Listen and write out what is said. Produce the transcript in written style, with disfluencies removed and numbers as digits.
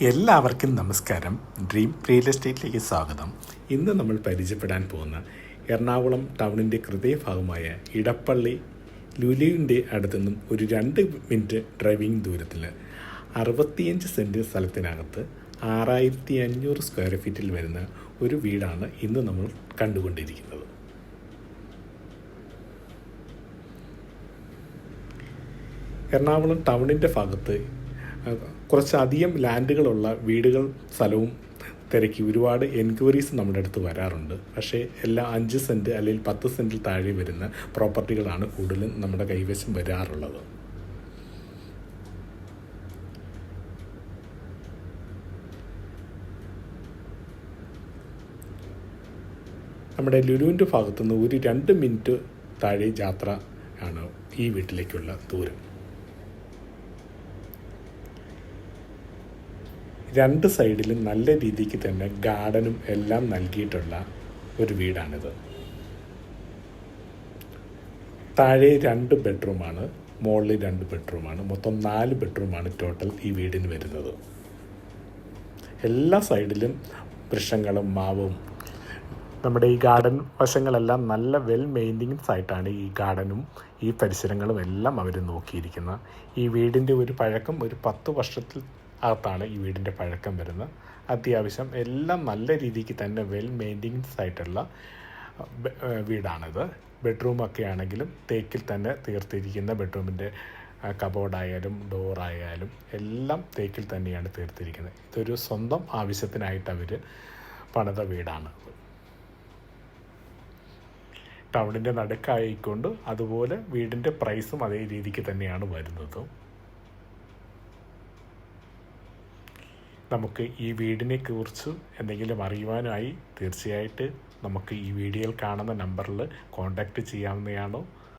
എല്ലാവർക്കും നമസ്കാരം. Dream real എസ്റ്റേറ്റിലേക്ക് സ്വാഗതം. ഇന്ന് നമ്മൾ പരിചയപ്പെടാൻ പോകുന്ന എറണാകുളം ടൗണിൻ്റെ ഹൃദയഭാഗമായ ഇടപ്പള്ളി ലുലുവിൻ്റെ അടുത്തുനിന്നും ഒരു 2 മിനിറ്റ് ഡ്രൈവിംഗ് ദൂരത്തിൽ 65 സെൻറ്റ് സ്ഥലത്തിനകത്ത് 6500 സ്ക്വയർ ഫീറ്റിൽ വരുന്ന ഒരു വീടാണ് ഇന്ന് നമ്മൾ കണ്ടുകൊണ്ടിരിക്കുന്നത്. എറണാകുളം ടൗണിൻ്റെ ഭാഗത്ത് കുറച്ചധികം ലാൻഡുകളുള്ള വീടുകൾ സ്ഥലവും തിരക്കി ഒരുപാട് എൻക്വയറീസ് നമ്മുടെ അടുത്ത് വരാറുണ്ട്. പക്ഷേ എല്ലാം 5 സെൻറ്റ് അല്ലെങ്കിൽ 10 സെൻറ്റിൽ താഴെ വരുന്ന പ്രോപ്പർട്ടികളാണ് കൂടുതലും നമ്മുടെ കൈവശം വരാറുള്ളത്. നമ്മുടെ ലുലുവിൻ്റെ ഭാഗത്തുനിന്ന് ഒരു 2 മിനിറ്റ് താഴെ യാത്ര ആണ് ഈ വീട്ടിലേക്കുള്ള ദൂരം. 2 സൈഡിലും നല്ല രീതിക്ക് തന്നെ ഗാർഡനും എല്ലാം നൽകിയിട്ടുള്ള ഒരു വീടാണിത്. താഴെ 2 ബെഡ്റൂമാണ്, മുകളിൽ 2 ബെഡ്റൂമാണ്. മൊത്തം 4 ബെഡ്റൂമാണ് ടോട്ടൽ ഈ വീടിന് വരുന്നത്. എല്ലാ സൈഡിലും വൃക്ഷങ്ങളും മാവും നമ്മുടെ ഈ ഗാർഡൻ വശങ്ങളെല്ലാം നല്ല വെൽ മെയിൻ്റെനൻസ് ആയിട്ടാണ് ഈ ഗാർഡനും ഈ പരിസരങ്ങളും എല്ലാം അവർ നോക്കിയിരിക്കുന്നത്. ഈ വീടിൻ്റെ ഒരു പഴക്കം ഒരു 10 വർഷത്തിൽ അകത്താണ് ഈ വീടിൻ്റെ പഴക്കം വരുന്നത്. അത്യാവശ്യം എല്ലാം നല്ല രീതിക്ക് തന്നെ വെൽ മെയിൻ്റെനൻസ് ആയിട്ടുള്ള വീടാണിത്. ബെഡ്റൂമൊക്കെ ആണെങ്കിലും തേക്കിൽ തന്നെ തീർത്തിരിക്കുന്ന ബെഡ്റൂമിൻ്റെ കബോർഡായാലും ഡോറായാലും എല്ലാം തേക്കിൽ തന്നെയാണ് തീർത്തിരിക്കുന്നത്. ഇതൊരു സ്വന്തം ആവശ്യത്തിനായിട്ട് അവർ പണിത വീടാണ്. ടൗണിൻ്റെ നടുക്കായിക്കൊണ്ട് അതുപോലെ വീടിൻ്റെ പ്രൈസും അതേ രീതിക്ക് തന്നെയാണ് വരുന്നത്. നമുക്ക് ഈ വീടിനെ കുറിച്ച് എന്തെങ്കിലും അറിയുവാനായി തീർച്ചയായിട്ട് നമുക്ക് ഈ വീഡിയോയിൽ കാണുന്ന നമ്പറിൽ കോൺടാക്റ്റ് ചെയ്യാവുന്നതാണ്.